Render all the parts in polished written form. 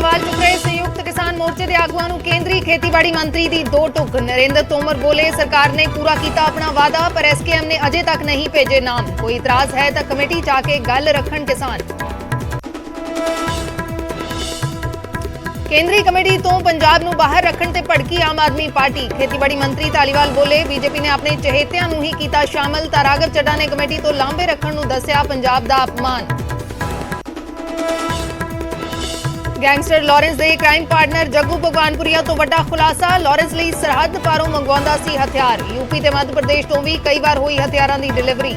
सवाल चुक रहे संयुक्त किसान मोर्चे के आगुआं नूं केंद्रीय खेतीबाड़ी मंत्री दी दो टुक। नरेंद्र तोमर बोले सरकार ने पूरा किया अपना वादा, पर एसकेएम ने अजे तक नहीं भेजे नाम। कोई इतराज है तो कमेटी च आके गल रखण किसान। केंद्रीय कमेटी तो पंजाब नूं बाहर रखण ते भड़की आम आदमी पार्टी। खेतीबाड़ी मंत्री धालीवाल बोले बीजेपी ने अपने चहेतियां नूं ही कीता शामिल। तां राघव चड्ढा ने कमेटी तो लांबे रखण नूं दस्सिया पंजाब दा अपमान। गैंगस्टर लॉरेंस दे क्राइम पार्टनर जग्गू भगवानपुरिया तो वड्डा खुलासा। लॉरेंस लई सरहद पारों मंगवाउंदा सी हथियार। यूपी ते मध्य प्रदेश तो भी कई बार हुई हथियारां दी डिलीवरी।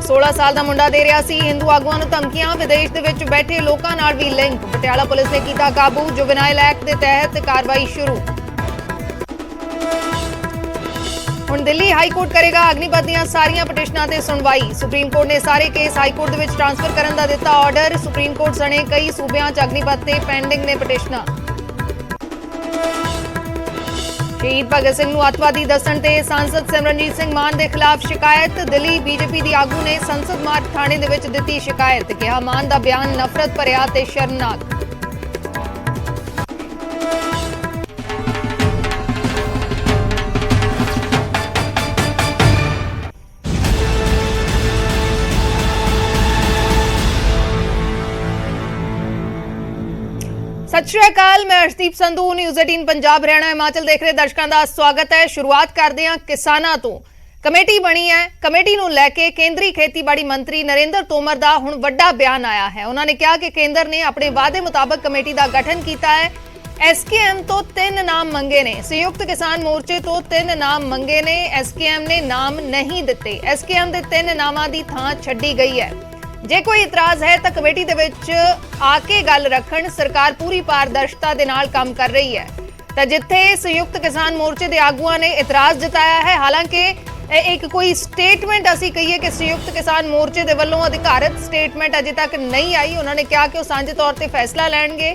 16 साल दा मुंडा दे रिहा सी हिंदू आगुआं नूं धमकियां। विदेश दे विच बैठे लोकां नाल भी लिंक। पटियाला पुलिस ने कीता काबू। जुवेनाइल एक्ट दे तहत कार्रवाई शुरू। हुण दिल्ली हाई कोर्ट करेगा अग्निपथ दीआं सारियां पटिशनां ते सुणवाई। सुप्रीम कोर्ट ने सारे केस हाई कोर्ट दे विच ट्रांसफर करन दा दित्ता आर्डर। सुप्रीम कोर्ट सने कई सूबियां च अग्निपथ ते पेंडिंग ने पटिशनां। शहीद भगत सिंह नूं अतवादी दस्सण ते सांसद सिमरनजीत सिंह मान दे खिलाफ शिकायत। दिल्ली बीजेपी दी आगू ने संसद मार्ग थाणे दे विच दित्ती शिकायत। कहा मान दा बयान नफरत भरिआ ते शर्मनाक। सत श्री अकाल, मैं अर्शदीप संधू न्यूज़ 18 पंजाब हरियाणा हिमाचल देख रहे दर्शकों का स्वागत है। शुरुआत करते हैं किसानां तो। कमेटी बनी है, कमेटी नूं लैके केंद्रीय खेतीबाड़ी मंत्री नरेंद्र तोमर दा हुण वड्डा बयान आया है। उन्होंने कहा कि केंद्र ने अपने वादे मुताबिक कमेटी का गठन किया है। एसकेएम तो 3 नाम मंगे ने, संयुक्त किसान मोर्चे तो 3 नाम मंगे ने, एसकेएम ने नाम नहीं दिते। एसकेएम के 3 नामां दी थां छड्डी गई है। जे कोई इतराज है तो कमेटी दे विच आके गल रखण। सरकार पूरी पारदर्शिता दे नाल काम कर रही है। तो जिथे संयुक्त किसान मोर्चे के आगुआं ने इतराज जताया है, हालांकि एक कोई स्टेटमेंट असीं कहिए कि संयुक्त किसान मोर्चे दे वल्लों अधिकारित स्टेटमेंट अजे तक नहीं आई। उन्होंने कहा कि वह सांझे तौर पर फैसला लैणगे,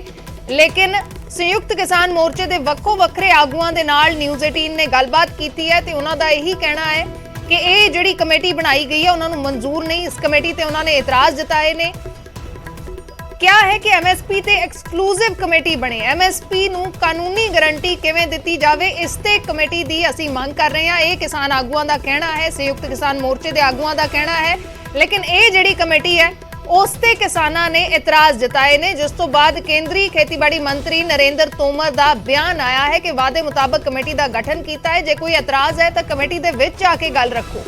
लेकिन संयुक्त किसान मोर्चे के वक्खो वक्खरे आगुआं दे नाल न्यूज़ 18 ने गलबात की है। तो उन्हों का यही कहना है कि ये जिहड़ी कमेटी बनाई गई है उन्होंने मंजूर नहीं। इस कमेटी ते उन्होंने इतराज जताए ने। क्या है कि एमएसपी ते एक्सक्लूसिव कमेटी बने, एमएसपी नूं कानूनी गारंटी किवें दित्ती जावे, इस ते कमेटी दी असीं मंग कर रहे हैं। ये किसान आगुआं दा कहना है, संयुक्त किसान मोर्चे दे आगुआं दा कहना है। लेकिन ये जिहड़ी कमेटी है उस ते किसानां ने इतराज जताए ने, जिस तो बाद केंद्रीय खेतीबाड़ी मंत्री नरेंद्र तोमर दा बयान आया है कि वादे मुताबिक कमेटी का गठन किया है। जे कोई इतराज है तो कमेटी दे विच आके गल रखो।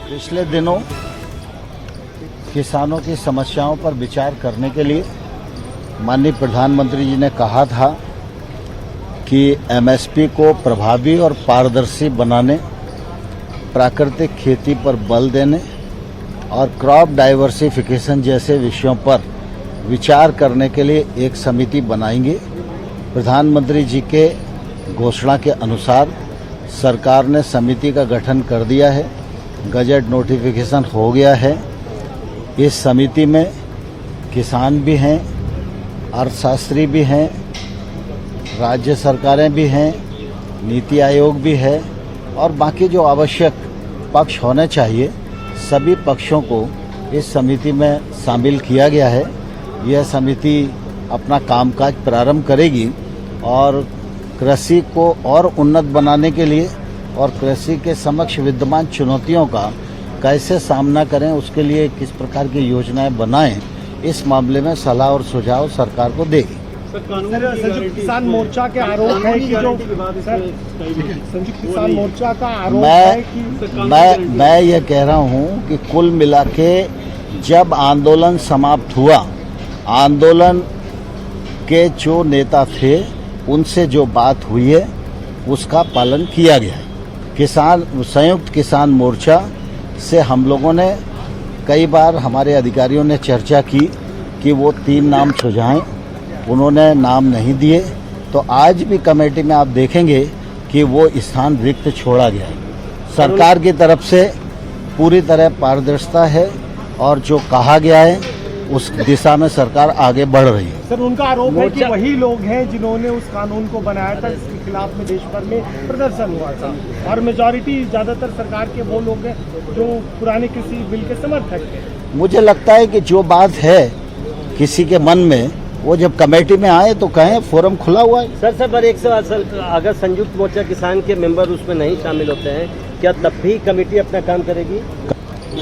पिछले दिनों किसानों की समस्याओं पर विचार करने के लिए माननीय प्रधानमंत्री जी ने कहा था कि एमएसपी को प्रभावी और पारदर्शी बनाने, प्राकृतिक खेती पर बल देने और क्रॉप डाइवर्सिफिकेशन जैसे विषयों पर विचार करने के लिए एक समिति बनाएंगे। प्रधानमंत्री जी के घोषणा के अनुसार सरकार ने समिति का गठन कर दिया है। गजट नोटिफिकेशन हो गया है। इस समिति में किसान भी हैं, अर्थशास्त्री भी हैं, राज्य सरकारें भी हैं, नीति आयोग भी है और बाकी जो आवश्यक पक्ष होने चाहिए सभी पक्षों को इस समिति में शामिल किया गया है। यह समिति अपना कामकाज प्रारंभ करेगी और कृषि को और उन्नत बनाने के लिए और कृषि के समक्ष विद्यमान चुनौतियों का कैसे सामना करें, उसके लिए किस प्रकार की योजनाएं बनाएं, इस मामले में सलाह और सुझाव सरकार को देगी। संयुक्त किसान मोर्चा के आरोप है कि जो संयुक्त किसान मोर्चा का आरोप है कि मैं ये कह रहा हूँ कि कुल मिला के जब आंदोलन समाप्त हुआ, आंदोलन के जो नेता थे उनसे जो बात हुई है उसका पालन किया गया है। संयुक्त किसान मोर्चा से हम लोगों ने कई बार हमारे अधिकारियों ने चर्चा की कि वो 3 नाम सुझाएं, उन्होंने नाम नहीं दिए। तो आज भी कमेटी में आप देखेंगे कि वो स्थान रिक्त छोड़ा गया है। सरकार की तरफ से पूरी तरह पारदर्शिता है और जो कहा गया है उस दिशा में सरकार आगे बढ़ रही है। सर उनका आरोप है कि वही लोग हैं जिन्होंने उस कानून को बनाया था जिसके खिलाफ में देश भर में प्रदर्शन हुआ था, और मेजॉरिटी ज्यादातर सरकार के वो लोग हैं जो पुराने किसी बिल के समर्थक हैं। मुझे लगता है कि जो बात है किसी के मन में, वो जब कमेटी में आए तो कहें, फोरम खुला हुआ है। सर पर एक सवाल सर, अगर संयुक्त मोर्चा किसान के मेंबर उसमें नहीं शामिल होते हैं, क्या तब भी कमेटी अपना काम करेगी?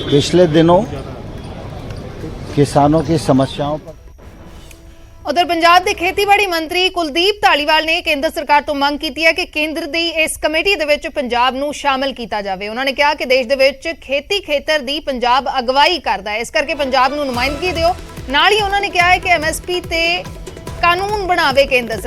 पिछले दिनों किसानों की समस्याओं पर ਉਧਰ ਪੰਜਾਬ ਦੇ ਖੇਤੀਬਾੜੀ ਮੰਤਰੀ ਕੁਲਦੀਪ ਧਾਲੀਵਾਲ ਨੇ ਕੇਂਦਰ ਸਰਕਾਰ ਤੋਂ ਮੰਗ ਕੀਤੀ ਹੈ ਕਿ ਕੇਂਦਰ ਦੀ ਇਸ ਕਮੇਟੀ ਦੇ ਵਿੱਚ ਪੰਜਾਬ ਨੂੰ ਸ਼ਾਮਲ ਕੀਤਾ ਜਾਵੇ। ਉਹਨਾਂ ਨੇ ਕਿਹਾ ਕਿ ਦੇਸ਼ ਦੇ ਵਿੱਚ ਖੇਤੀ ਖੇਤਰ ਦੀ ਪੰਜਾਬ ਅਗਵਾਈ ਕਰਦਾ ਹੈ, ਇਸ ਕਰਕੇ ਪੰਜਾਬ ਨੂੰ ਨੁਮਾਇੰਦਗੀ ਦਿਓ। ਨਾਲ ਹੀ ਉਹਨਾਂ ਨੇ ਕਿਹਾ ਹੈ ਕਿ ਐਮਐਸਪੀ ਤੇ ਕਾਨੂੰਨ ਬਣਾਵੇ ਕੇਂਦਰ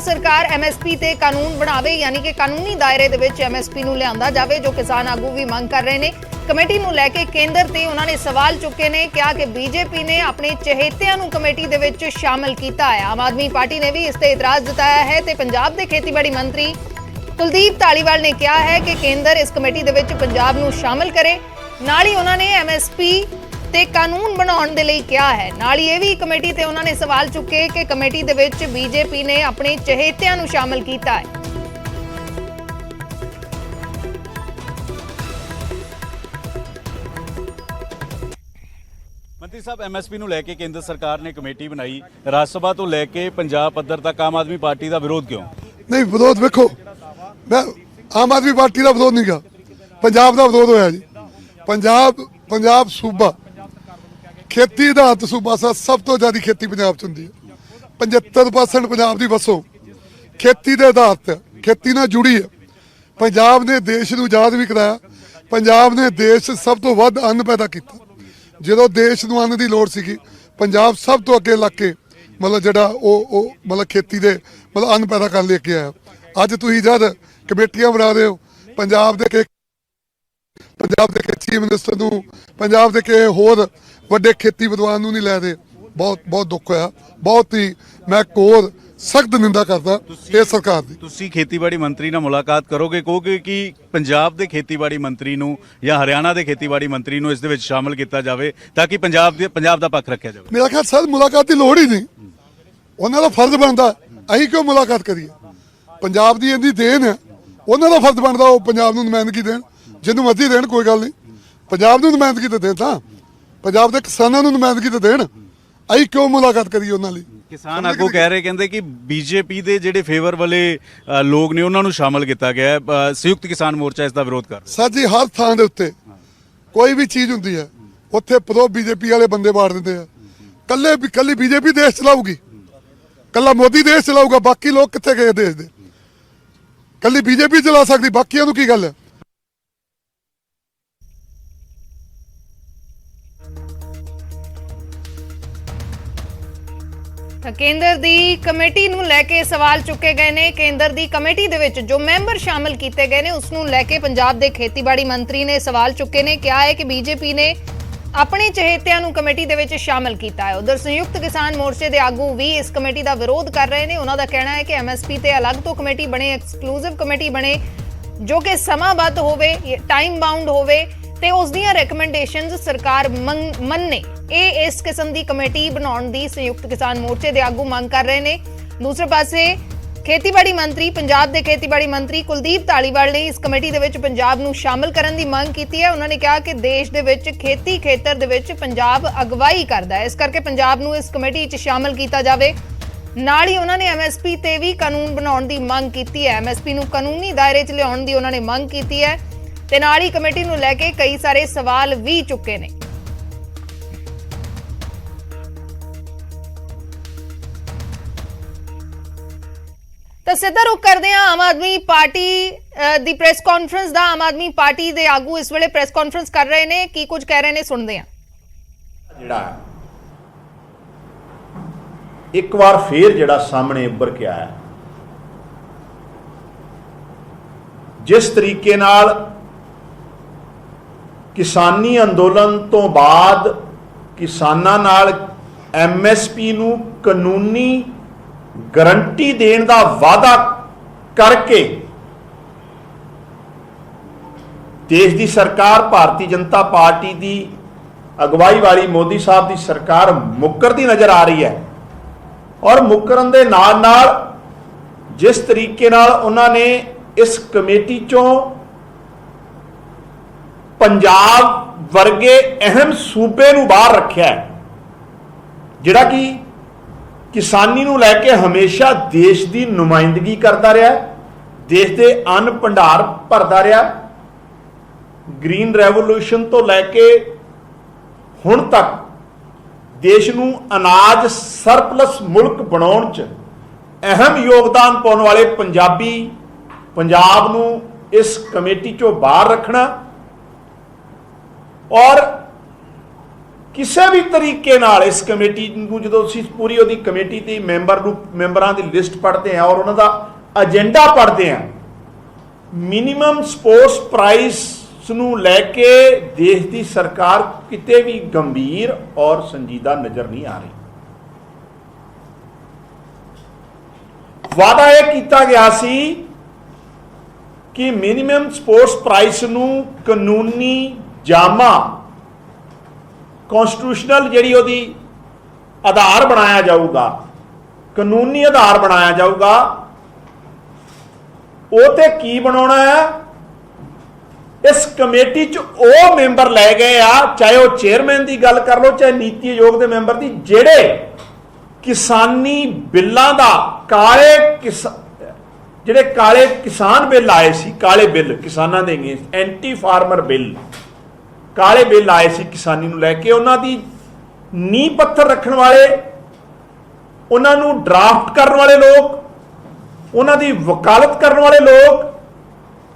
ਸਰਕਾਰ ਐਮਐਸਪੀ ਤੇ ਕਾਨੂੰਨ ਬਣਾਵੇ, ਯਾਨੀ ਕਿ ਕਾਨੂੰਨੀ ਦਾਇਰੇ ਦੇ ਵਿੱਚ ਐਮਐਸਪੀ ਨੂੰ ਲਿਆਂਦਾ ਜਾਵੇ, ਜੋ ਕਿਸਾਨ ਆਗੂ ਵੀ ਮੰਗ ਕਰ ਰਹੇ ਨੇ। ਕਮੇਟੀ ਨੂੰ ਲੈ ਕੇ ਕੇਂਦਰ ਤੇ ਉਹਨਾਂ ਨੇ ਸਵਾਲ ਚੁੱਕੇ ਨੇ, ਕਿਹਾ ਕਿ ਬੀਜੇਪੀ ਨੇ ਆਪਣੇ ਚਹੇਤਿਆਂ ਨੂੰ ਕਮੇਟੀ ਦੇ ਵਿੱਚ ਸ਼ਾਮਲ ਕੀਤਾ ਹੈ। ਆਮ ਆਦਮੀ ਪਾਰਟੀ ਨੇ ਵੀ ਇਸ ਤੇ ਇਤਰਾਜ਼ ਜਤਾਇਆ ਹੈ ਤੇ ਪੰਜਾਬ ਦੇ ਖੇਤੀਬਾੜੀ ਮੰਤਰੀ ਕੁਲਦੀਪ ਧਾਲੀਵਾਲ ਨੇ ਕਿਹਾ ਹੈ ਕਿ ਕੇਂਦਰ ਇਸ ਕਮੇਟੀ ਦੇ ਵਿੱਚ ਪੰਜਾਬ ਨੂੰ ਸ਼ਾਮਲ ਕਰੇ। ਨਾਲ ਹੀ ਉਹਨਾਂ ਨੇ ਐਮਐਸਪੀ ਤੇ ਕਾਨੂੰਨ ਬਣਾਉਣ ਦੇ ਲਈ ਕਿਹਾ ਹੈ। ਨਾਲ ਹੀ ਇਹ ਵੀ ਕਮੇਟੀ ਤੇ ਉਹਨਾਂ ਨੇ ਸਵਾਲ ਚੁੱਕੇ ਕਿ ਕਮੇਟੀ ਦੇ ਵਿੱਚ ਬੀਜੇਪੀ ਨੇ ਆਪਣੇ ਚਹੇਤਿਆਂ ਨੂੰ ਸ਼ਾਮਲ ਕੀਤਾ ਹੈ। ਮੰਤਰੀ ਸਾਹਿਬ, ਐਮਐਸਪੀ ਨੂੰ ਲੈ ਕੇ ਕੇਂਦਰ ਸਰਕਾਰ ਨੇ ਕਮੇਟੀ ਬਣਾਈ, ਰਾਜ ਸਭਾ ਤੋਂ ਲੈ ਕੇ ਪੰਜਾਬ ਪੱਧਰ ਤੱਕ ਆਮ ਆਦਮੀ ਪਾਰਟੀ ਦਾ ਵਿਰੋਧ ਕਿਉਂ? ਨਹੀਂ, ਵਿਰੋਧ ਵੇਖੋ, ਮੈਂ ਆਮ ਆਦਮੀ ਪਾਰਟੀ ਦਾ ਵਿਰੋਧ ਨਹੀਂ ਗਾ, ਪੰਜਾਬ ਦਾ ਵਿਰੋਧ ਹੋਇਆ ਜੀ। ਪੰਜਾਬ ਸੂਬਾ ਖੇਤੀ ਆਧਾਰਿਤ ਸੂਬਾ ਸਭ ਤੋਂ ਜ਼ਿਆਦਾ ਖੇਤੀ ਪੰਜਾਬ ਚ ਹੁੰਦੀ ਹੈ। 75% ਪੰਜਾਬ ਦੀ ਵਸੋਂ ਖੇਤੀ ਦੇ ਆਧਾਰਿਤ, ਖੇਤੀ ਨਾਲ ਜੁੜੀ ਹੈ। ਪੰਜਾਬ ਨੇ ਦੇਸ਼ ਨੂੰ ਆਜ਼ਾਦ ਵੀ ਕਰਾਇਆ, ਪੰਜਾਬ ਨੇ ਦੇਸ਼ ਸਭ ਤੋਂ ਵੱਧ ਅੰਨ ਪੈਦਾ ਕੀਤਾ। ਜਦੋਂ ਦੇਸ਼ ਨੂੰ ਅੰਨ ਦੀ ਲੋੜ ਸੀਗੀ, ਪੰਜਾਬ ਸਭ ਤੋਂ ਅੱਗੇ ਲੱਗ ਕੇ ਮਤਲਬ ਜਿਹੜਾ ਉਹ ਮਤਲਬ ਖੇਤੀ ਦੇ ਮਤਲਬ ਅੰਨ ਪੈਦਾ ਕਰਨ ਲੈ ਕੇ ਆਇਆ। ਅੱਜ ਤੁਸੀਂ ਜਦ ਕਮੇਟੀਆਂ ਬਣਾ ਰਹੇ ਹੋ, ਪੰਜਾਬ ਦੇ ਚੀਫ ਮਿਨਿਸਟਰ ਨੂੰ, ਪੰਜਾਬ ਦੇ ਕਿਸੇ ਹੋਰ ਵੱਡੇ ਖੇਤੀ ਵਿਦਵਾਨ ਨੂੰ ਨਹੀਂ ਲੈ ਰਹੇ। ਬਹੁਤ ਦੁੱਖ ਹੋਇਆ, ਬਹੁਤ ਹੀ ਮੈਂ ਕੋਰ ਸਖਤ ਨਿੰਦਾ ਕਰਦਾ ਇਹ ਸਰਕਾਰ ਦੀ। ਤੁਸੀਂ ਖੇਤੀਬਾੜੀ ਮੰਤਰੀ ਨਾਲ ਮੁਲਾਕਾਤ ਕਰੋਗੇ, ਕਹੋਗੇ ਕਿ ਪੰਜਾਬ ਦੇ ਖੇਤੀਬਾੜੀ ਮੰਤਰੀ ਨੂੰ ਜਾਂ ਹਰਿਆਣਾ ਦੇ ਖੇਤੀਬਾੜੀ ਮੰਤਰੀ ਨੂੰ ਇਸ ਦੇ ਵਿੱਚ ਸ਼ਾਮਲ ਕੀਤਾ ਜਾਵੇ ਤਾਂ ਕਿ ਪੰਜਾਬ ਦਾ ਪੱਖ ਰੱਖਿਆ ਜਾਵੇ? ਮੇਰਾ ਖਿਆਲ ਸਰ ਮੁਲਾਕਾਤ ਦੀ ਲੋੜ ਹੀ ਨਹੀਂ, ਉਹਨਾਂ ਦਾ ਫਰਜ਼ ਬਣਦਾ। ਅਸੀਂ ਕਿਉਂ ਮੁਲਾਕਾਤ ਕਰੀਏ? ਪੰਜਾਬ ਦੀ ਇੰਨੀ ਦੇਣ ਹੈ, ਉਹਨਾਂ ਦਾ ਫਰਜ਼ ਬਣਦਾ ਉਹ ਪੰਜਾਬ ਨੂੰ ਨੁਮਾਇੰਦਗੀ ਦੇਣ, ਜਿਹਨੂੰ ਮਰਜ਼ੀ ਦੇਣ, ਕੋਈ ਗੱਲ ਨਹੀਂ। ਪੰਜਾਬ ਨੂੰ ਨੁਮਾਇੰਦਗੀ ਤੇ ਦੇਣ, ਤਾਂ ਪੰਜਾਬ ਦੇ ਕਿਸਾਨਾਂ ਨੂੰ ਨੁਮਾਇੰਦਗੀ ਤੇ ਦੇਣ। ਅਸੀਂ ਕਿਉਂ ਮੁਲਾਕਾਤ ਕਰੀਏ ਉਹਨਾਂ ਲਈ? ਕਿਸਾਨ ਆਗੂ ਕਹਿ ਰਹੇ, ਕਹਿੰਦੇ ਕਿ ਬੀਜੇਪੀ ਦੇ ਜਿਹੜੇ ਫੇਵਰ ਵਾਲੇ ਲੋਕ ਨੇ ਉਹਨਾਂ ਨੂੰ ਸ਼ਾਮਲ ਕੀਤਾ ਗਿਆ ਹੈ। ਸੰਯੁਕਤ ਕਿਸਾਨ ਮੋਰਚਾ ਇਸ ਦਾ ਵਿਰੋਧ ਕਰ ਰਿਹਾ। ਸਰ ਜੀ, ਹਰ ਥਾਂ ਦੇ ਉੱਤੇ ਕੋਈ ਵੀ ਚੀਜ਼ ਹੁੰਦੀ ਹੈ, ਉੱਥੇ ਪ੍ਰੋ ਬੀਜੇਪੀ ਵਾਲੇ ਬੰਦੇ ਬਾੜ ਦਿੰਦੇ ਆ। ਕੱਲੀ ਬੀਜੇਪੀ ਦੇਸ਼ ਚਲਾਊਗੀ, ਕੱਲਾ ਮੋਦੀ ਦੇਸ਼ ਚਲਾਊਗਾ, ਬਾਕੀ ਲੋਕ ਕਿੱਥੇ ਗਏ ਦੇਸ਼ ਦੇ? ਕੱਲੀ ਬੀਜੇਪੀ ਚਲਾ ਸਕਦੀ, ਬਾਕੀਆਂ ਨੂੰ ਕੀ ਗੱਲ ਹੈ? ਤਾਂ ਕੇਂਦਰ ਦੀ ਕਮੇਟੀ ਨੂੰ ਲੈ ਕੇ ਸਵਾਲ ਚੁੱਕੇ ਗਏ ਨੇ। ਕੇਂਦਰ ਦੀ ਕਮੇਟੀ ਦੇ ਵਿੱਚ ਜੋ ਮੈਂਬਰ ਸ਼ਾਮਲ ਕੀਤੇ ਗਏ ਨੇ ਉਸ ਨੂੰ ਲੈ ਕੇ ਪੰਜਾਬ ਦੇ ਖੇਤੀਬਾੜੀ ਮੰਤਰੀ ਨੇ ਸਵਾਲ ਚੁੱਕੇ ਨੇ। ਕਿਹਾ ਹੈ ਕਿ ਬੀਜੇਪੀ ਨੇ ਆਪਣੇ ਚਹੇਤਿਆਂ ਨੂੰ ਕਮੇਟੀ ਦੇ ਵਿੱਚ ਸ਼ਾਮਲ ਕੀਤਾ ਹੈ। ਉਧਰ ਸੰਯੁਕਤ ਕਿਸਾਨ ਮੋਰਚੇ ਦੇ ਆਗੂ ਵੀ ਇਸ ਕਮੇਟੀ ਦਾ ਵਿਰੋਧ ਕਰ ਰਹੇ ਨੇ। ਉਹਨਾਂ ਦਾ ਕਹਿਣਾ ਹੈ ਕਿ ਐਮਐਸਪੀ ਤੇ ਅਲੱਗ ਤੋਂ ਕਮੇਟੀ ਬਣੇ, ਐਕਸਕਲੂਸਿਵ ਕਮੇਟੀ ਬਣੇ, ਜੋ ਕਿ ਸਮਾਬੱਧ ਹੋਵੇ, ਟਾਈਮ ਬਾਉਂਡ ਹੋਵੇ ਤੇ ਉਸ ਦੀਆਂ ਰეკਮੈਂਡੇਸ਼ਨਸ ਸਰਕਾਰ ਮੰਨੇ। ਇਹ ਇਸ ਕਿਸਮ ਦੀ ਕਮੇਟੀ ਬਣਾਉਣ ਦੀ ਸੰਯੁਕਤ ਕਿਸਾਨ ਮੋਰਚੇ ਦੇ ਆਗੂ ਮੰਗ ਕਰ ਰਹੇ ਨੇ। ਦੂਸਰੇ ਪਾਸੇ ਖੇਤੀਬਾੜੀ ਮੰਤਰੀ, ਪੰਜਾਬ ਦੇ ਖੇਤੀਬਾੜੀ ਮੰਤਰੀ ਕੁਲਦੀਪ ਧਾਲੀਵਾਲ ਨੇ ਇਸ ਕਮੇਟੀ ਦੇ ਵਿੱਚ ਪੰਜਾਬ ਨੂੰ ਸ਼ਾਮਲ ਕਰਨ ਦੀ ਮੰਗ ਕੀਤੀ ਹੈ। ਉਹਨਾਂ ਨੇ ਕਿਹਾ ਕਿ ਦੇਸ਼ ਦੇ ਵਿੱਚ ਖੇਤੀ ਖੇਤਰ ਦੇ ਵਿੱਚ ਪੰਜਾਬ ਅਗਵਾਈ ਕਰਦਾ ਹੈ, ਇਸ ਕਰਕੇ ਪੰਜਾਬ ਨੂੰ ਇਸ ਕਮੇਟੀ 'ਚ ਸ਼ਾਮਲ ਕੀਤਾ ਜਾਵੇ। ਨਾਲ ਹੀ ਉਹਨਾਂ ਨੇ ਐਮਐਸਪੀ ਤੇ ਵੀ ਕਾਨੂੰਨ ਬਣਾਉਣ ਦੀ ਮੰਗ ਕੀਤੀ ਹੈ। ਐਮਐਸਪੀ ਨੂੰ ਕਾਨੂੰਨੀ ਦਾਇਰੇ 'ਚ ਲਿਆਉਣ ਦੀ ਉਹਨਾਂ ਨੇ ਮੰਗ ਕੀਤੀ ਹੈ ਤੇ ਨਾਲ ਹੀ ਕਮੇਟੀ ਨੂੰ ਲੈ ਕੇ ਕਈ ਸਾਰੇ ਸਵਾਲ ਵੀ ਚੁੱਕੇ ਨੇ। ਤਾਂ ਸਿੱਧਾ ਰੁਖ ਕਰਦੇ ਹਾਂ ਆਮ ਆਦਮੀ ਪਾਰਟੀ ਦੀ ਪ੍ਰੈਸ ਕਾਨਫਰੰਸ ਦਾ। ਆਮ ਆਦਮੀ ਪਾਰਟੀ ਦੇ ਆਗੂ ਇਸ ਵੇਲੇ ਪ੍ਰੈਸ ਕਾਨਫਰੰਸ ਕਰ ਰਹੇ ਨੇ, ਕੀ ਕੁਝ ਕਹਿ ਰਹੇ ਨੇ ਸੁਣਦੇ ਹਾਂ। ਜਿਹੜਾ ਇੱਕ ਵਾਰ ਫੇਰ ਜਿਹੜਾ ਸਾਹਮਣੇ ਉੱਭਰ ਕੇ ਆਇਆ, ਜਿਸ ਤਰੀਕੇ ਨਾਲ ਕਿਸਾਨੀ ਅੰਦੋਲਨ ਤੋਂ ਬਾਅਦ ਕਿਸਾਨਾਂ ਨਾਲ ਐਮਐਸਪੀ ਨੂੰ ਕਾਨੂੰਨੀ ਗਰੰਟੀ ਦੇਣ ਦਾ ਵਾਅਦਾ ਕਰਕੇ ਦੇਸ਼ ਦੀ ਸਰਕਾਰ ਭਾਰਤੀ ਜਨਤਾ ਪਾਰਟੀ ਦੀ ਅਗਵਾਈ ਵਾਲੀ ਮੋਦੀ ਸਾਹਿਬ ਦੀ ਸਰਕਾਰ ਮੁੱਕਰਦੀ ਨਜ਼ਰ ਆ ਰਹੀ ਹੈ। ਔਰ ਮੁੱਕਰਨ ਦੇ ਨਾਲ ਨਾਲ ਜਿਸ ਤਰੀਕੇ ਨਾਲ ਉਹਨਾਂ ਨੇ ਇਸ ਕਮੇਟੀ ਚੋਂ ਪੰਜਾਬ ਵਰਗੇ ਅਹਿਮ ਸੂਬੇ ਨੂੰ ਬਾਹਰ ਰੱਖਿਆ ਹੈ, ਜਿਹੜਾ ਕਿ ਕਿਸਾਨੀ ਨੂੰ ਲੈ ਕੇ ਹਮੇਸ਼ਾ ਦੇਸ਼ ਦੀ ਨੁਮਾਇੰਦਗੀ ਕਰਦਾ ਰਿਹਾ, ਦੇਸ਼ ਦੇ ਅੰਨ ਭੰਡਾਰ ਭਰਦਾ ਰਿਹਾ। ਗ੍ਰੀਨ ਰੈਵੋਲੂਸ਼ਨ ਤੋਂ ਲੈ ਕੇ ਹੁਣ ਤੱਕ ਦੇਸ਼ ਨੂੰ ਅਨਾਜ ਸਰਪਲਸ ਮੁਲਕ ਬਣਾਉਣ 'ਚ ਅਹਿਮ ਯੋਗਦਾਨ ਪਾਉਣ ਵਾਲੇ ਪੰਜਾਬ ਨੂੰ ਇਸ ਕਮੇਟੀ 'ਚੋਂ ਬਾਹਰ ਰੱਖਣਾ ਔਰ ਕਿਸੇ ਵੀ ਤਰੀਕੇ ਨਾਲ ਇਸ ਕਮੇਟੀ ਨੂੰ, ਜਦੋਂ ਅਸੀਂ ਪੂਰੀ ਉਹਦੀ ਕਮੇਟੀ ਦੀ ਮੈਂਬਰਾਂ ਦੀ ਲਿਸਟ ਪੜ੍ਹਦੇ ਹਾਂ ਔਰ ਉਹਨਾਂ ਦਾ ਏਜੰਡਾ ਪੜ੍ਹਦੇ ਹਾਂ, ਮਿਨੀਮਮ ਸਪੋਰਟਸ ਪ੍ਰਾਈਸ ਨੂੰ ਲੈ ਕੇ ਦੇਸ਼ ਦੀ ਸਰਕਾਰ ਕਿਤੇ ਵੀ ਗੰਭੀਰ ਔਰ ਸੰਜੀਦਾ ਨਜ਼ਰ ਨਹੀਂ ਆ ਰਹੀ। ਵਾਅਦਾ ਇਹ ਕੀਤਾ ਗਿਆ ਸੀ ਕਿ ਮਿਨੀਮਮ ਸਪੋਰਟਸ ਪ੍ਰਾਈਸ ਨੂੰ ਕਾਨੂੰਨੀ ਜਾਮਾ, ਕਨਸਟੀਟਿਊਸ਼ਨਲ ਜਿਹੜੀ ਉਹਦੀ ਆਧਾਰ ਬਣਾਇਆ ਜਾਊਗਾ, ਕਾਨੂੰਨੀ ਆਧਾਰ ਬਣਾਇਆ ਜਾਊਗਾ। ਉਹ ਤੇ ਕੀ ਬਣਾਉਣਾ ਹੈ? ਇਸ ਕਮੇਟੀ 'ਚ ਉਹ ਮੈਂਬਰ ਲੈ ਗਏ ਆ, ਚਾਹੇ ਉਹ ਚੇਅਰਮੈਨ ਦੀ ਗੱਲ ਕਰ ਲਓ, ਚਾਹੇ ਨੀਤੀ ਆਯੋਗ ਦੇ ਮੈਂਬਰ ਦੀ, ਜਿਹੜੇ ਕਿਸਾਨੀ ਬਿੱਲਾਂ ਦਾ ਜਿਹੜੇ ਕਾਲੇ ਕਿਸਾਨ ਬਿੱਲ ਆਏ ਸੀ, ਕਾਲੇ ਬਿੱਲ ਕਿਸਾਨਾਂ ਦੇ ਅਗੇਂਸਟ, ਐਂਟੀ ਫਾਰਮਰ ਬਿੱਲ, ਕਾਲੇ ਬਿੱਲ ਆਏ ਸੀ ਕਿਸਾਨੀ ਨੂੰ ਲੈ ਕੇ, ਉਹਨਾਂ ਦੀ ਨੀਂਹ ਪੱਥਰ ਰੱਖਣ ਵਾਲੇ, ਉਹਨਾਂ ਨੂੰ ਡਰਾਫਟ ਕਰਨ ਵਾਲੇ ਲੋਕ, ਉਹਨਾਂ ਦੀ ਵਕਾਲਤ ਕਰਨ ਵਾਲੇ ਲੋਕ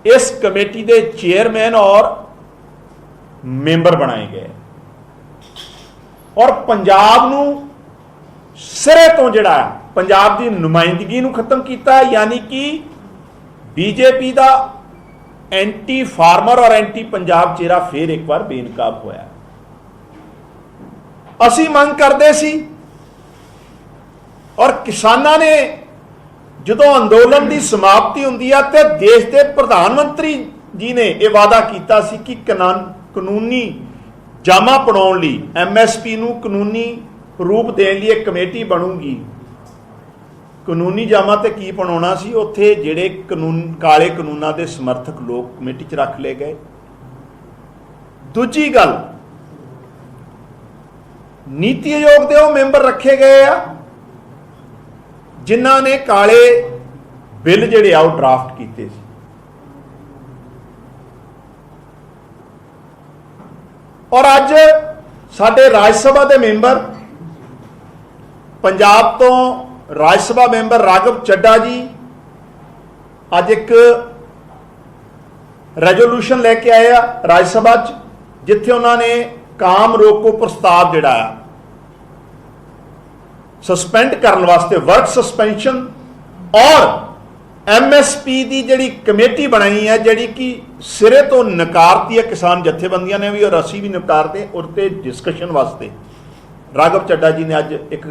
ਇਸ ਕਮੇਟੀ ਦੇ ਚੇਅਰਮੈਨ ਔਰ ਮੈਂਬਰ ਬਣਾਏ ਗਏ। ਔਰ ਪੰਜਾਬ ਨੂੰ ਸਿਰੇ ਤੋਂ ਜਿਹੜਾ ਪੰਜਾਬ ਦੀ ਨੁਮਾਇੰਦਗੀ ਨੂੰ ਖਤਮ ਕੀਤਾ, ਯਾਨੀ ਕਿ ਬੀਜੇਪੀ ਦਾ ਐਂਟੀ ਫਾਰਮਰ ਔਰ ਐਂਟੀ ਪੰਜਾਬ ਚਿਹਰਾ ਫੇਰ ਇੱਕ ਵਾਰ ਬੇਨਕਾਬ ਹੋਇਆ। ਅਸੀਂ ਮੰਗ ਕਰਦੇ ਸੀ ਔਰ ਕਿਸਾਨਾਂ ਨੇ ਜਦੋਂ ਅੰਦੋਲਨ ਦੀ ਸਮਾਪਤੀ ਹੁੰਦੀ ਆ ਤੇ ਦੇਸ਼ ਦੇ ਪ੍ਰਧਾਨ ਮੰਤਰੀ ਜੀ ਨੇ ਇਹ ਵਾਅਦਾ ਕੀਤਾ ਸੀ ਕਿ ਕਾਨੂੰਨੀ ਜਾਮਾ ਬਣਾਉਣ ਲਈ, MSP ਨੂੰ ਕਾਨੂੰਨੀ ਰੂਪ ਦੇਣ ਲਈ ਇੱਕ ਕਮੇਟੀ ਬਣੂਗੀ। ਕਾਨੂੰਨੀ ਜਾਮਾ ਤੇ ਕੀ ਬਣਾਉਣਾ ਸੀ? ਉੱਥੇ ਜਿਹੜੇ ਕਾਲੇ ਕਾਨੂੰਨਾਂ ਦੇ ਸਮਰਥਕ ਲੋਕ ਕਮੇਟੀ 'ਚ ਰੱਖ ਲਏ ਗਏ। ਦੂਜੀ ਗੱਲ, ਨੀਤੀ ਆਯੋਗ ਦੇ ਉਹ ਮੈਂਬਰ ਰੱਖੇ ਗਏ ਆ ਜਿਨ੍ਹਾਂ ਨੇ ਕਾਲੇ ਬਿੱਲ ਜਿਹੜੇ ਆ ਉਹ ਡਰਾਫਟ ਕੀਤੇ ਸੀ। ਔਰ ਅੱਜ ਸਾਡੇ ਰਾਜ ਸਭਾ ਦੇ ਮੈਂਬਰ, ਪੰਜਾਬ ਤੋਂ ਰਾਜ ਸਭਾ ਮੈਂਬਰ ਰਾਘਵ ਚੱਡਾ ਜੀ ਅੱਜ ਇੱਕ ਰੈਜ਼ੋਲੂਸ਼ਨ ਲੈ ਕੇ ਆਏ ਆ ਰਾਜ ਸਭਾ 'ਚ, ਜਿੱਥੇ ਉਹਨਾਂ ਨੇ ਕਾਮ ਰੋਕੋ ਪ੍ਰਸਤਾਵ ਜਿਹੜਾ ਆ ਸਸਪੈਂਡ ਕਰਨ ਵਾਸਤੇ, ਵਰਕ ਸਸਪੈਂਸ਼ਨ, ਔਰ MSP ਦੀ ਜਿਹੜੀ ਕਮੇਟੀ ਬਣਾਈ ਹੈ, ਜਿਹੜੀ ਕਿ ਸਿਰੇ ਤੋਂ ਨਕਾਰਤੀ ਹੈ ਕਿਸਾਨ ਜਥੇਬੰਦੀਆਂ ਨੇ ਵੀ ਔਰ ਅਸੀਂ ਵੀ ਨਕਾਰਦੇ, ਔਰ ਤੇ ਡਿਸਕਸ਼ਨ ਵਾਸਤੇ ਰਾਘਵ ਚੱਡਾ ਜੀ ਨੇ ਅੱਜ ਇੱਕ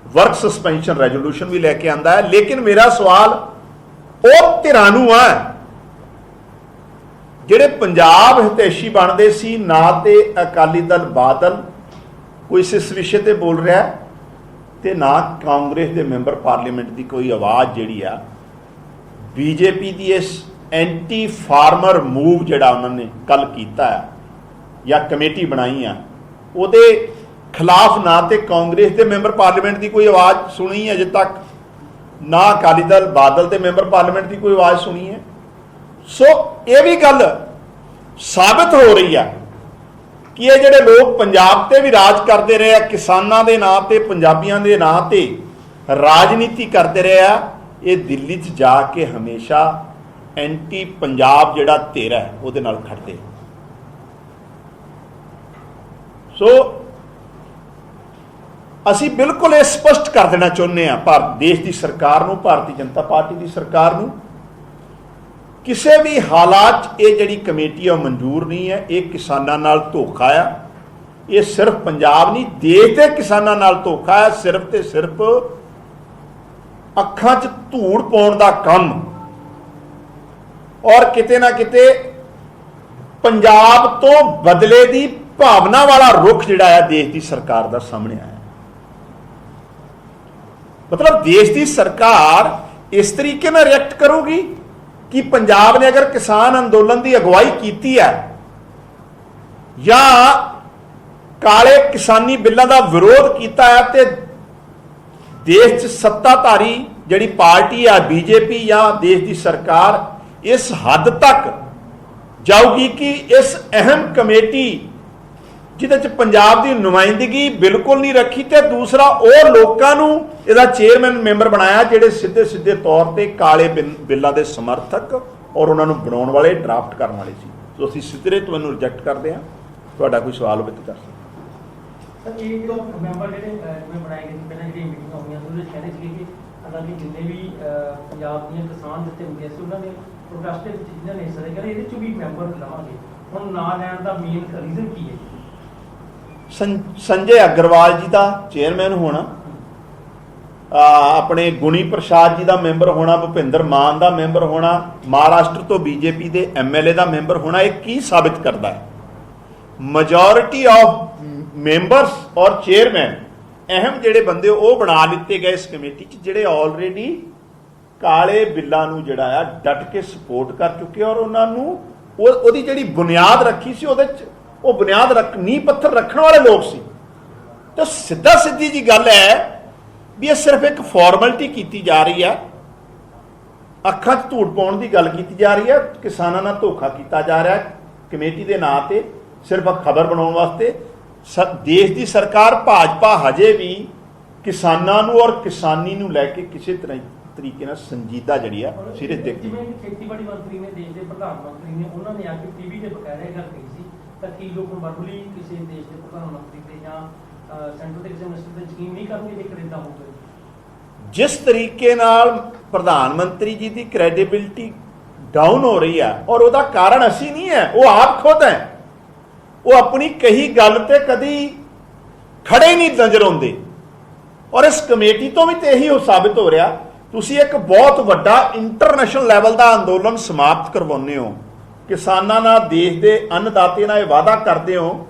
ਵਰਕ ਸਸਪੈਂਸ਼ਨ ਰੈਜ਼ੋਲੂਸ਼ਨ ਵੀ ਲੈ ਕੇ ਆਂਦਾ ਹੈ। ਲੇਕਿਨ ਮੇਰਾ ਸਵਾਲ ਉਹ ਧਿਰਾਂ ਨੂੰ ਆ ਜਿਹੜੇ ਪੰਜਾਬ ਹਿਤੈਸ਼ੀ ਬਣਦੇ ਸੀ, ਨਾ ਤੇ ਅਕਾਲੀ ਦਲ ਬਾਦਲ ਕੋਈ ਇਸ ਵਿਸ਼ੇ ਤੇ ਬੋਲ ਰਿਹਾ ਤੇ ਨਾ ਕਾਂਗਰਸ ਦੇ ਮੈਂਬਰ ਪਾਰਲੀਮੈਂਟ ਦੀ ਕੋਈ ਆਵਾਜ਼ ਜਿਹੜੀ ਆ ਬੀਜੇਪੀ ਦੀ ਇਸ ਐਂਟੀ ਫਾਰਮਰ ਮੂਵ ਜਿਹੜਾ ਉਹਨਾਂ ਨੇ ਕੱਲ ਕੀਤਾ ਆ ਜਾਂ ਕਮੇਟੀ ਬਣਾਈ ਆ, ਉਹਦੇ ਖਿਲਾਫ ਨਾ ਤੇ ਕਾਂਗਰਸ ਦੇ ਮੈਂਬਰ ਪਾਰਲੀਮੈਂਟ ਦੀ ਕੋਈ ਆਵਾਜ਼ ਸੁਣੀ ਅਜੇ ਤੱਕ, ਨਾ ਅਕਾਲੀ ਦਲ ਬਾਦਲ ਦੇ ਮੈਂਬਰ ਪਾਰਲੀਮੈਂਟ ਦੀ ਕੋਈ ਆਵਾਜ਼ ਸੁਣੀ ਹੈ। ਸੋ ਇਹ ਵੀ ਗੱਲ ਸਾਬਤ ਹੋ ਰਹੀ ਆ ਕਿ ਇਹ ਜਿਹੜੇ ਲੋਕ ਪੰਜਾਬ ਤੇ ਵੀ ਰਾਜ ਕਰਦੇ ਰਹੇ ਆ, ਕਿਸਾਨਾਂ ਦੇ ਨਾਂ ਤੇ, ਪੰਜਾਬੀਆਂ ਦੇ ਨਾਂ ਤੇ ਰਾਜਨੀਤੀ ਕਰਦੇ ਰਹੇ ਆ, ਇਹ ਦਿੱਲੀ 'ਚ ਜਾ ਕੇ ਹਮੇਸ਼ਾ ਐਂਟੀ ਪੰਜਾਬ ਜਿਹੜਾ ਧਿਰ ਹੈ ਉਹਦੇ ਨਾਲ ਖੜਦੇ। ਸੋ ਅਸੀਂ ਬਿਲਕੁਲ ਇਹ ਸਪਸ਼ਟ ਕਰ ਦੇਣਾ ਚਾਹੁੰਦੇ ਹਾਂ ਭਾਰਤ ਦੇਸ਼ ਦੀ ਸਰਕਾਰ ਨੂੰ, ਭਾਰਤੀ ਜਨਤਾ ਪਾਰਟੀ ਦੀ ਸਰਕਾਰ ਨੂੰ, ਕਿਸੇ ਵੀ ਹਾਲਾਤ 'ਚ ਇਹ ਜਿਹੜੀ ਕਮੇਟੀ ਆ ਮਨਜ਼ੂਰ ਨਹੀਂ ਹੈ। ਇਹ ਕਿਸਾਨਾਂ ਨਾਲ ਧੋਖਾ ਆ, ਇਹ ਸਿਰਫ ਪੰਜਾਬ ਨਹੀਂ ਦੇਸ਼ ਦੇ ਕਿਸਾਨਾਂ ਨਾਲ ਧੋਖਾ ਹੈ। ਸਿਰਫ ਤੇ ਸਿਰਫ ਅੱਖਾਂ 'ਚ ਧੂੜ ਪਾਉਣ ਦਾ ਕੰਮ, ਔਰ ਕਿਤੇ ਨਾ ਕਿਤੇ ਪੰਜਾਬ ਤੋਂ ਬਦਲੇ ਦੀ ਭਾਵਨਾ ਵਾਲਾ ਰੁਖ ਜਿਹੜਾ ਆ ਦੇਸ਼ ਦੀ ਸਰਕਾਰ ਦਾ ਸਾਹਮਣੇ ਆਇਆ। ਮਤਲਬ ਦੇਸ਼ ਦੀ ਸਰਕਾਰ ਇਸ ਤਰੀਕੇ ਨਾਲ ਰਿਐਕਟ ਕਰੂਗੀ ਕਿ ਪੰਜਾਬ ਨੇ ਅਗਰ ਕਿਸਾਨ ਅੰਦੋਲਨ ਦੀ ਅਗਵਾਈ ਕੀਤੀ ਹੈ ਜਾਂ ਕਾਲੇ ਕਿਸਾਨੀ ਬਿੱਲਾਂ ਦਾ ਵਿਰੋਧ ਕੀਤਾ ਹੈ ਤੇ ਦੇਸ਼ 'ਚ ਸੱਤਾਧਾਰੀ ਜਿਹੜੀ ਪਾਰਟੀ ਆ ਬੀਜੇਪੀ ਜਾਂ ਦੇਸ਼ ਦੀ ਸਰਕਾਰ ਇਸ ਹੱਦ ਤੱਕ ਜਾਊਗੀ ਕਿ ਇਸ ਅਹਿਮ ਕਮੇਟੀ ਜਿਹਦੇ 'ਚ ਪੰਜਾਬ ਦੀ ਨੁਮਾਇੰਦਗੀ ਬਿਲਕੁਲ ਨਹੀਂ ਰੱਖੀ ਤੇ ਦੂਸਰਾ ਉਹ ਲੋਕਾਂ ਨੂੰ ਇਹਦਾ ਚੇਅਰਮੈਨ ਮੈਂਬਰ ਬਣਾਇਆ ਜਿਹੜੇ ਸਿੱਧੇ ਤੌਰ ਤੇ ਕਾਲੇ ਬਿੱਲਾਂ ਦੇ ਸਮਰਥਕ ਔਰ ਉਹਨਾਂ ਨੂੰ ਬਣਾਉਣ ਵਾਲੇ ਡਰਾਫਟ ਕਰਨ ਵਾਲੇ ਸੀ। ਸੋ ਅਸੀਂ ਸਿੱਧੇ ਤੋਂ ਇਹਨੂੰ ਰਿਜੈਕਟ ਕਰਦੇ ਹਾਂ। ਤੁਹਾਡਾ ਕੋਈ ਸਵਾਲ ਹੋਵੇ ਤਾਂ ਕਰ ਸਕਦੇ। ਸਰ ਇਹ ਜੋ ਮੈਂਬਰ ਜਿਹੜੇ ਜਿਵੇਂ ਬਣਾਏ ਗਏ ਸੀ ਪਹਿਲਾਂ ਜਿਹੜੀਆਂ ਮੀਟਿੰਗਾਂ ਹੋਈਆਂ ਉਹਦੇ ਵਿੱਚ ਕਹਿੰਦੇ ਸੀਗੇ ਕਿ ਹਾਲਾਂਕਿ ਜਿੰਨੇ ਵੀ ਪੰਜਾਬ ਦੀਆਂ ਕਿਸਾਨ ਜਿੱਥੇ ਹੁੰਦੀਆਂ ਸੀ ਉਹਨਾਂ ਨੇ ਪ੍ਰੋਟੈਸਟ ਦੇ ਵਿੱਚ ਜਿਨ੍ਹਾਂ ਨੇ ਹਿੱਸਾ ਲਿਆ ਕਹਿੰਦੇ ਇਹਦੇ 'ਚ ਵੀ ਮੈਂਬਰ ਲਵਾਂਗੇ। ਹੁਣ ਨਾ ਲੈਣ ਦਾ ਮੇਨ ਰੀਜ਼ਨ ਕੀ ਹੈ? ਸੰਜੇ ਅਗਰਵਾਲ ਜੀ ਦਾ ਚੇਅਰਮੈਨ ਹੋਣਾ, ਆਪਣੇ ਗੁਣੀ ਪ੍ਰਸਾਦ ਜੀ ਦਾ ਮੈਂਬਰ ਹੋਣਾ, ਭੁਪਿੰਦਰ ਮਾਨ ਦਾ ਮੈਂਬਰ ਹੋਣਾ, ਮਹਾਰਾਸ਼ਟਰ ਤੋਂ ਬੀਜੇਪੀ ਦੇ ਐਮਐਲਏ ਦਾ ਮੈਂਬਰ ਹੋਣਾ, ਇਹ ਕੀ ਸਾਬਿਤ ਕਰਦਾ ਹੈ? ਮੈਜੋਰਿਟੀ ਆਫ ਮੈਂਬਰਸ ਔਰ ਚੇਅਰਮੈਨ ਅਹਿਮ ਜਿਹੜੇ ਬੰਦੇ ਉਹ ਬਣਾ ਲਿੱਤੇ ਗਏ ਇਸ ਕਮੇਟੀ 'ਚ ਜਿਹੜੇ ਆਲਰੇਡੀ ਕਾਲੇ ਬਿੱਲਾਂ ਨੂੰ ਜਿਹੜਾ ਆ ਡਟ ਕੇ ਸਪੋਰਟ ਕਰ ਚੁੱਕੇ ਔਰ ਉਹਨਾਂ ਨੂੰ ਉਹਦੀ ਜਿਹੜੀ ਬੁਨਿਆਦ ਰੱਖੀ ਸੀ ਉਹਦੇ 'ਚ ਉਹ ਬੁਨਿਆਦ ਨੀਂਹ ਪੱਥਰ ਰੱਖਣ ਵਾਲੇ ਲੋਕ ਸੀ। ਤਾਂ ਸਿੱਧੀ ਜੀ ਗੱਲ ਹੈ ਵੀ ਇਹ ਸਿਰਫ ਇੱਕ ਫਾਰਮੈਲਿਟੀ ਕੀਤੀ ਜਾ ਰਹੀ ਹੈ, ਅੱਖਾਂ 'ਚ ਧੂੜ ਪਾਉਣ ਦੀ ਗੱਲ ਕੀਤੀ ਜਾ ਰਹੀ ਹੈ, ਕਿਸਾਨਾਂ ਨਾਲ ਧੋਖਾ ਕੀਤਾ ਜਾ ਰਿਹਾ ਕਮੇਟੀ ਦੇ ਨਾਂ ਤੇ ਸਿਰਫ ਖਬਰ ਬਣਾਉਣ ਵਾਸਤੇ। ਦੇਸ਼ ਦੀ ਸਰਕਾਰ ਭਾਜਪਾ ਹਜੇ ਵੀ ਕਿਸਾਨਾਂ ਨੂੰ ਔਰ ਕਿਸਾਨੀ ਨੂੰ ਲੈ ਕੇ ਕਿਸੇ ਤਰੀਕੇ ਨਾਲ ਸੰਜੀਦਾ ਜਿਹੜੀ ਆ ਸਿਰੇ ਦੇਖਦੀ। ਜਿਵੇਂ ਖੇਤੀਬਾੜੀ ਮੰਤਰੀ ਨੇ ਦੇਸ਼ ਦੇ ਪ੍ਰਧਾਨ ਮੰਤਰੀ ਨੇ ਉਹਨਾਂ ਨੇ ਆ ਕੇ ਟੀਵੀ ਤੇ ਬਕਾਇਦਾ ਇਹ ਗੱਲ ਕਹੀ ਸੀ ਤਾਂ ਕੀ ਲੋਕ ਵਰਬਲੀ ਕਿਸੇ ਦੇਸ਼ ਦੇ ਪ੍ਰਧਾਨ ਮੰਤਰੀ ਤੇ ਜਾਂ ਸੈਂਟਰ ਦੇ ਕਿਸੇ ਮਿਨਿਸਟਰ ਤੇ ਯਕੀਨ ਨਹੀਂ ਕਰਨਗੇ ਜੇਕਰ ਇੱਦਾਂ ਹੋਵੇ? ਜਿਸ ਤਰੀਕੇ ਨਾਲ ਪ੍ਰਧਾਨ ਮੰਤਰੀ ਜੀ ਦੀ ਕ੍ਰੈਡੀਬਿਲਿਟੀ ਡਾਊਨ ਹੋ ਰਹੀ ਹੈ ਔਰ ਉਹਦਾ ਕਾਰਨ ਅਸੀਂ ਨਹੀਂ ਹੈ, ਉਹ ਆਪ ਖੁਦ ਹੈ। ਉਹ ਆਪਣੀ ਕਹੀ ਗੱਲ ਤੇ ਕਦੀ ਖੜੇ ਨਹੀਂ ਨਜ਼ਰ ਆਉਂਦੇ ਔਰ ਇਸ ਕਮੇਟੀ ਤੋਂ ਵੀ ਤੇ ਇਹੀ ਸਾਬਿਤ ਹੋ ਰਿਹਾ। ਤੁਸੀਂ ਇੱਕ ਬਹੁਤ ਵੱਡਾ ਇੰਟਰਨੈਸ਼ਨਲ ਲੈਵਲ ਦਾ ਅੰਦੋਲਨ ਸਮਾਪਤ ਕਰਵਾਉਂਦੇ ਹੋ, ਕਿਸਾਨਾਂ ਨਾਲ ਦੇਸ਼ ਦੇ ਅੰਨਦਾਤੇ ਨਾਲ ਇਹ ਵਾਅਦਾ ਕਰਦੇ ਹੋ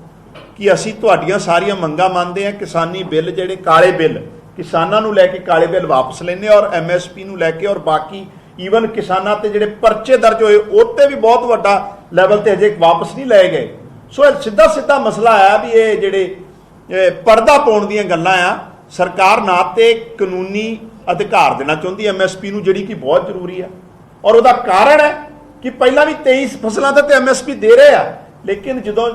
ਕਿ ਅਸੀਂ ਤੁਹਾਡੀਆਂ ਸਾਰੀਆਂ ਮੰਗਾਂ ਮੰਨਦੇ ਹਾਂ, ਕਿਸਾਨੀ ਬਿੱਲ ਜਿਹੜੇ ਕਾਲੇ ਬਿੱਲ ਕਿਸਾਨਾਂ ਨੂੰ ਲੈ ਕੇ ਕਾਲੇ ਬਿੱਲ ਵਾਪਸ ਲੈਣੇ ਔਰ ਐਮਐਸਪੀ ਨੂੰ ਲੈ ਕੇ ਔਰ ਬਾਕੀ ਈਵਨ ਕਿਸਾਨਾਂ ਤੇ ਜਿਹੜੇ ਪਰਚੇ ਦਰਜ ਹੋਏ ਉਹ ਤੇ ਵੀ ਬਹੁਤ ਵੱਡਾ ਲੈਵਲ ਤੇ ਅਜੇ ਵਾਪਸ ਨਹੀਂ ਲਏ ਗਏ। ਸੋ ਇਹ ਸਿੱਧਾ ਮਸਲਾ ਆਇਆ ਵੀ ਇਹ ਜਿਹੜੇ ਪਰਦਾ ਪਾਉਣ ਦੀਆਂ ਗੱਲਾਂ ਆ। ਸਰਕਾਰ ਨਾ ਤੇ ਕਾਨੂੰਨੀ ਅਧਿਕਾਰ ਦੇਣਾ ਚਾਹੁੰਦੀ ਐਮਐਸਪੀ ਨੂੰ ਜਿਹੜੀ ਕਿ ਬਹੁਤ ਜ਼ਰੂਰੀ ਹੈ ਔਰ ਉਹਦਾ ਕਾਰਨ ਹੈ ਕਿ ਪਹਿਲਾਂ ਵੀ 23 ਫਸਲਾਂ ਤੇ ਐਮਐਸਪੀ ਦੇ ਰਹੇ ਆ ਲੇਕਿਨ ਜਦੋਂ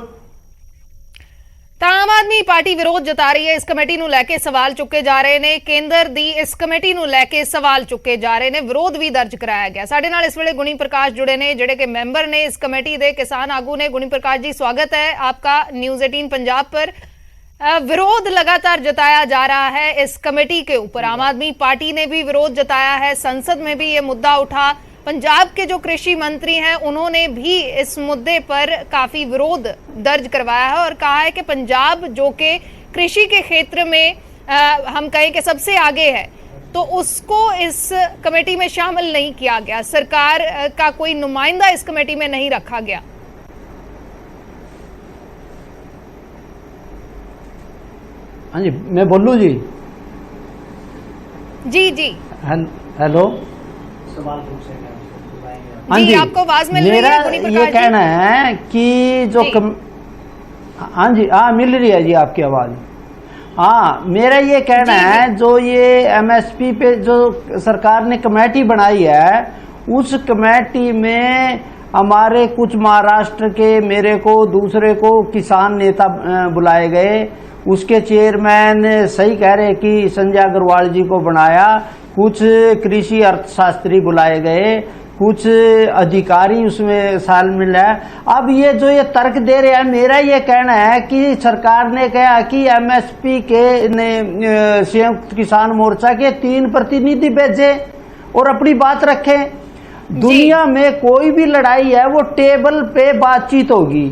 ਤਾਂ ਆਮ ਆਦਮੀ ਪਾਰਟੀ ਵਿਰੋਧ ਜਤਾ ਰਹੀ ਹੈ। ਇਸ ਕਮੇਟੀ ਨੂੰ ਲੈ ਕੇ ਸਵਾਲ ਚੁੱਕੇ ਜਾ ਰਹੇ ਨੇ, ਕੇਂਦਰ ਦੀ ਇਸ ਕਮੇਟੀ ਨੂੰ ਲੈ ਕੇ ਸਵਾਲ ਚੁੱਕੇ ਜਾ ਰਹੇ ਨੇ, ਵਿਰੋਧ ਵੀ ਦਰਜ ਕਰਾਇਆ ਗਿਆ। ਸਾਡੇ ਨਾਲ ਇਸ ਵੇਲੇ ਗੁਣੀ ਪ੍ਰਕਾਸ਼ जुड़े ने ਜਿਹੜੇ कि ਮੈਂਬਰ ਨੇ इस कमेटी ਦੇ, किसान आगू ने। गुणी प्रकाश जी, स्वागत है आपका न्यूज़ 18 पंजाब पर। विरोध लगातार जताया जा रहा है इस कमेटी के ऊपर, आम आदमी पार्टी ने भी विरोध जताया है, संसद में भी ये मुद्दा उठा, पंजाब के जो कृषि मंत्री हैं उन्होंने भी इस मुद्दे पर काफी विरोध दर्ज करवाया है और कहा है कि पंजाब जो कि कृषि के क्षेत्र में हम कहें कि सबसे आगे है तो उसको इस कमेटी में शामिल नहीं किया गया, सरकार का कोई नुमाइंदा इस कमेटी में नहीं रखा गया। हाँ जी, मैं बोलूँ जी? जी हेलो, हाँ जी, आपको आवाज मिल रही है गुणी प्रकाश ये कहना है कि जो हाँ जी, हाँ मिल रही है जी आपकी आवाज। हाँ, मेरा ये कहना है जो ये एमएसपी पे जो सरकार ने कमेटी बनाई है उस कमेटी में हमारे कुछ महाराष्ट्र के, मेरे को, दूसरे को किसान नेता बुलाए गए। उसके चेयरमैन सही कह रहे कि संजय अग्रवाल जी को बनाया, कुछ कृषि अर्थशास्त्री बुलाए गए, कुछ अधिकारी उसमें शामिल है। अब ये जो ये तर्क दे रहे हैं, मेरा ये कहना है कि सरकार ने कहा कि एमएसपी के ने संयुक्त किसान मोर्चा के 3 प्रतिनिधि भेजे और अपनी बात रखें। दुनिया में कोई भी लड़ाई है वो टेबल पे बातचीत होगी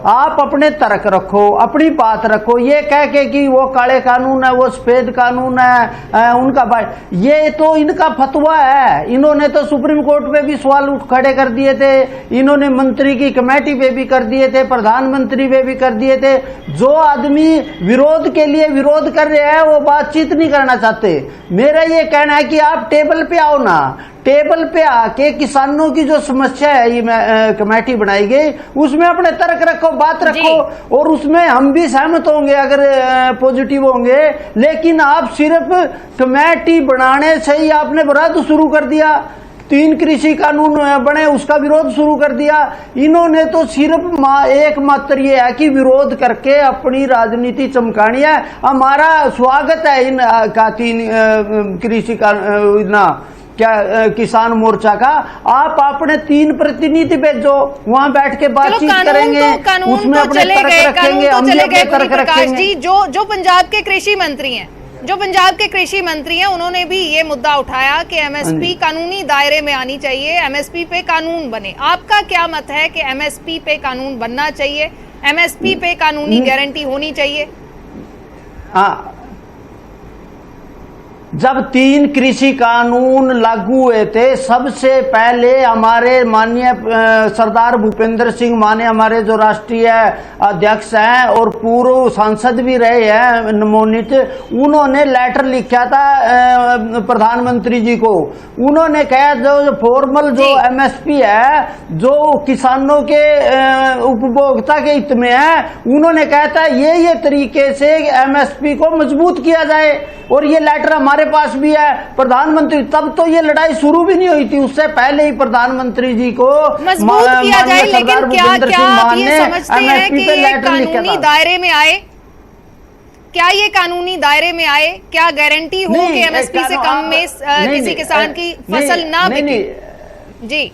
आप अपने तर्क रखो, अपनी बात रखो। ये कह के कि वो काले कानून है, वो सफेद कानून है, उनका ये तो इनका फतवा है। इन्होंने तो सुप्रीम कोर्ट पे भी सवाल खड़े कर दिए थे, इन्होंने मंत्री की कमेटी पे भी कर दिए थे, प्रधानमंत्री पे भी कर दिए थे। जो आदमी विरोध के लिए विरोध कर रहे हैं वो बातचीत नहीं करना चाहते। मेरा ये कहना है कि आप टेबल पे आओ ना, टेबल पे आके किसानों की जो समस्या है, ये कमेटी बनाई गई, उसमें अपने तर्क रखो, बात रखो, और उसमें हम भी सहमत होंगे अगर पॉजिटिव होंगे। लेकिन आप सिर्फ कमेटी बनाने से ही आपने विरोध शुरू कर दिया। 3 कृषि कानून बने, उसका विरोध शुरू कर दिया। इन्होंने तो सिर्फ एकमात्र ये है कि विरोध करके अपनी राजनीति चमकानी है। हमारा स्वागत है इन का 3 कृषि का किसान मोर्चा का। आप अपने 3 प्रतिनिधि भेजो, वहां बैठ के बातचीत करेंगे, उसमें अपने तर्क रखेंगे, हम भी अपने तर्क रखेंगे। जो पंजाब के कृषि मंत्री हैं, उन्होंने भी ये मुद्दा उठाया कि एमएसपी कानूनी दायरे में आनी चाहिए, एमएसपी पे कानून बने। आपका क्या मत है कि एमएसपी पे कानून बनना चाहिए, एमएसपी पे कानूनी गारंटी होनी चाहिए? हाँ, जब 3 कृषि कानून लागू हुए थे, सबसे पहले हमारे माननीय सरदार भूपेंद्र सिंह माने, हमारे जो राष्ट्रीय अध्यक्ष हैं और पूर्व सांसद भी रहे हैं नमोनित, उन्होंने लेटर लिखा था प्रधानमंत्री जी को। उन्होंने कहा जो फॉर्मल जो एमएसपी है, जो किसानों के उपभोक्ता के हित में है, उन्होंने कहा था ये तरीके से एमएसपी को मजबूत किया जाए। और ये लेटर हमारे पास भी है। प्रधानमंत्री, तब तो ये लड़ाई शुरू भी नहीं हुई थी, उससे पहले ही प्रधानमंत्री जी को मजबूत किया जाए। लेकिन क्या आप ये समझते हैं कि ये कानूनी दायरे में आए? क्या ये कानूनी दायरे में आए? क्या गारंटी हो कि एमएसपी से कम में किसी किसान की फसल ना बिके? जी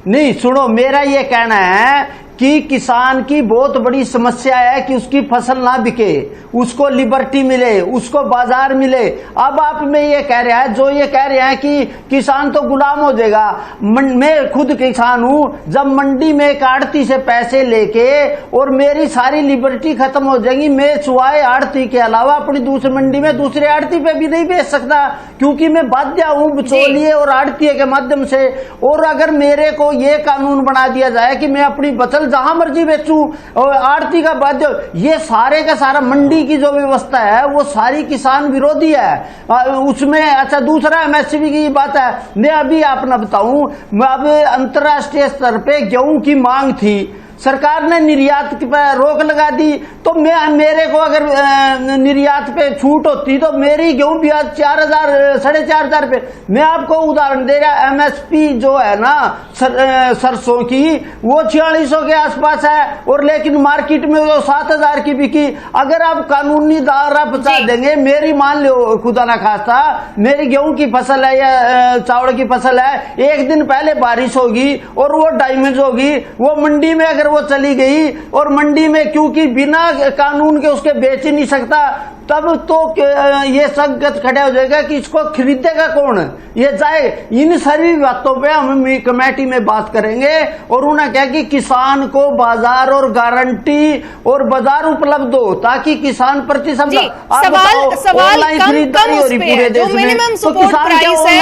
नहीं, सुनो, मेरा ये कहना है कि किसान की बहुत बड़ी समस्या है कि उसकी फसल ना बिके, उसको लिबर्टी मिले, उसको बाजार मिले। अब आप में ये कह रहा है, जो ये कह रहे हैं कि किसान तो गुलाम हो जाएगा। मैं खुद किसान हूं। जब मंडी में एक आड़ती से पैसे लेके और मेरी सारी लिबर्टी खत्म हो जाएगी, मैं चुवाए आड़ती के अलावा अपनी दूसरी मंडी में दूसरे आड़ती पे भी नहीं बेच सकता, क्योंकि मैं बाध्य हूं बिचौलिए और आड़ती के माध्यम से। और अगर मेरे को ये कानून बना दिया जाए कि मैं अपनी फसल जहां मर्जी बेचूं और आड़ती का बाध्य, ये सारे का सारा मंडी की जो व्यवस्था है वो सारी किसान विरोधी है उसमें। अच्छा, दूसरा एमएसपी की बात है। मैं अभी आपने बताऊं, अब अंतर्राष्ट्रीय स्तर पे गेहूं की मांग थी, सरकार ने निर्यात पर रोक लगा दी, तो मेरे को अगर निर्यात पे छूट होती तो मेरी गेहूं भी आज 4,000 साढ़े 4,000 रुपये। मैं आपको उदाहरण दे रहा, एमएसपी जो है ना सरसों की, वो 4600 के आसपास है, और लेकिन मार्केट में वो 7,000 की बिकी। अगर आप कानूनी दायरा बचा देंगे, मेरी मान लो खुदा ना खास्ता मेरी गेहूं की फसल है या चावल की फसल है, एक दिन पहले बारिश होगी और वो डैमेज होगी, वो मंडी में अगर वो चली गई, और मंडी में क्योंकि बिना कानून के उसके बेच ही नहीं सकता, तब तो ये संकट खड़ा हो जाएगा कि इसको खरीदेगा कौन। ये जाए, इन सारी बातों पे हम कमेटी में बात करेंगे। और उन्होंने कहा कि किसान को बाजार और गारंटी और बाजार उपलब्ध हो, ताकि किसान प्रति सवाल कम उस पे है, जो मिनिमम सपोर्ट प्राइस है,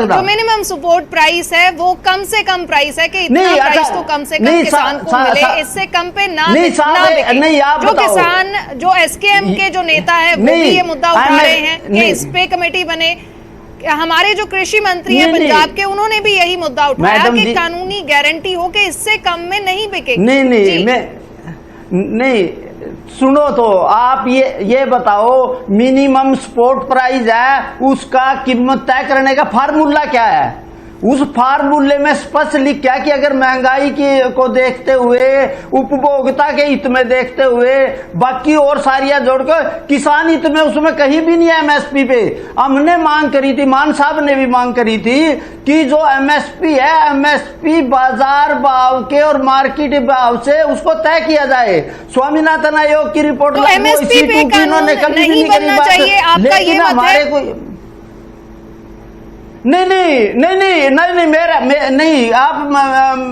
जो मिनिमम सपोर्ट प्राइस है वो कम से कम प्राइस है कि इतना प्राइस तो कम से कम किसान को मिले, इससे कम पे ना बिके। जो किसान, जो एसकेएम के जो नेता है वो भी ये मुद्दा उठा रहे हैं कि इस पे कमेटी बने। हमारे जो कृषि मंत्री हैं पंजाब के, उन्होंने भी यही मुद्दा उठाया कि कानूनी गारंटी हो कि इससे कम में नहीं बिकेगी। नहीं, सुनो तो आप ये बताओ, मिनिमम सपोर्ट प्राइस है, उसका कीमत तय करने का फार्मूला क्या है? उस फार्मूले में स्पष्ट लिखा कि अगर महंगाई को देखते हुए, उपभोक्ता के हित में देखते हुए, बाकी और सारियां जोड़कर किसान हित में, उसमें कहीं भी नहीं है एमएसपी पे। हमने मांग करी थी, मान साहब ने भी मांग करी थी कि जो एमएसपी है, एमएसपी बाजार भाव के और मार्केट भाव से उसको तय किया जाए। स्वामीनाथन आयोग की रिपोर्ट तो एमएसपी पे कानून नहीं बनना चाहिए, आपका ये मत है? नहीं नहीं आप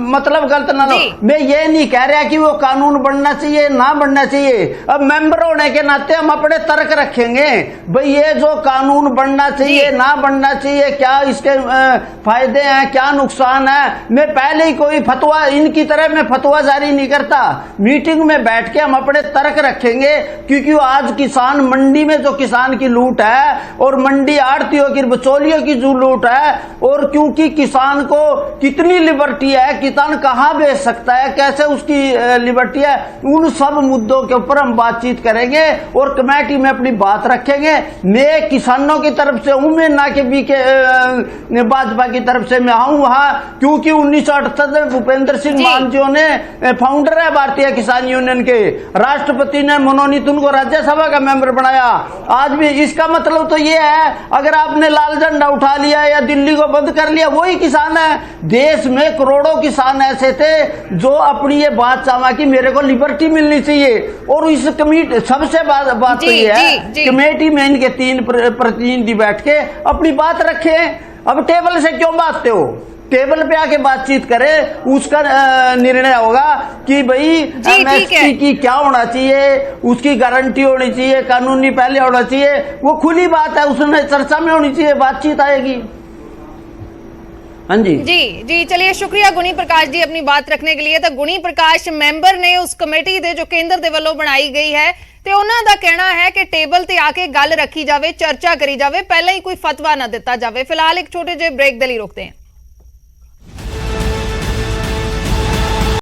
मतलब गलत ना लो। जी। मैं ये नहीं कह रहा कि वो कानून बनना चाहिए ना बनना चाहिए। अब मेंबर होने के नाते हम अपने तर्क रखेंगे भाई ये जो कानून बनना चाहिए जी। ना बनना चाहिए, क्या इसके फायदे हैं क्या नुकसान है। मैं पहले ही कोई फतवा इनकी तरह मैं फतवा जारी नहीं करता। मीटिंग में बैठ के हम अपने तर्क रखेंगे, क्योंकि आज किसान मंडी में जो किसान की लूट है और मंडी आड़तियों की बिचौलियों की जो लूट है, और क्योंकि किसान को कितनी लिबर्टी है, किसान कहाँ बेच सकता है, कैसे उसकी लिबर्टी है, उन सब मुद्दों के ऊपर हम बातचीत करेंगे और कमेटी में अपनी बात रखेंगे। मैं किसानों की तरफ से हूं, मैं ना कि भाजपा की तरफ से मैं आऊं वहां, क्योंकि 1978 में भूपेंद्र सिंह जी। मान जो ने फाउंडर है भारतीय किसान यूनियन के, राष्ट्रपति ने मनोनीत उनको राज्यसभा का मेंबर बनाया। आज भी इसका मतलब तो ये है, अगर आपने लाल झंडा उठा लिया या दिल्ली को बंद कर लिया, वही किसान है। देश में करोड़ों किसान ऐसे थे जो अपनी ये बात चाहा कि मेरे को लिबर्टी मिलनी चाहिए, और इस कमेटी सबसे बात तो ये है, कमेटी में इनके 3 प्रतिनिधि बैठ के अपनी बात रखें। अब टेबल से क्यों बातते हो, टेबल पे आके बातचीत करें, उसका निर्णय होगा कि भाई एमएसपी की क्या होना चाहिए, उसकी गारंटी होनी चाहिए, कानूनी पहले होना चाहिए। वो खुली बात है, उसमें चर्चा में होनी चाहिए, बातचीत आएगी। हाँ जी जी चलिए, शुक्रिया गुणी प्रकाश जी अपनी बात रखने के लिए। तो गुणी प्रकाश मैंबर ने उस कमेटी दे जो केंद्र दे ਵੱਲੋਂ बनाई गई है, ਤੇ ਉਹਨਾਂ ਦਾ ਕਹਿਣਾ ਹੈ ਕਿ ਟੇਬਲ ਤੇ ਆ ਕੇ ਗੱਲ ਰੱਖੀ ਜਾਵੇ, ਚਰਚਾ ਕਰੀ ਜਾਵੇ, ਪਹਿਲਾਂ ਹੀ ਕੋਈ ਫਤਵਾ ਨਾ ਦਿੱਤਾ ਜਾਵੇ। ਫਿਲਹਾਲ ਇੱਕ ਛੋਟੇ ਜਿਹੇ ਬ੍ਰੇਕ ਦੇ ਲਈ ਰੁਕਦੇ ਹਾਂ।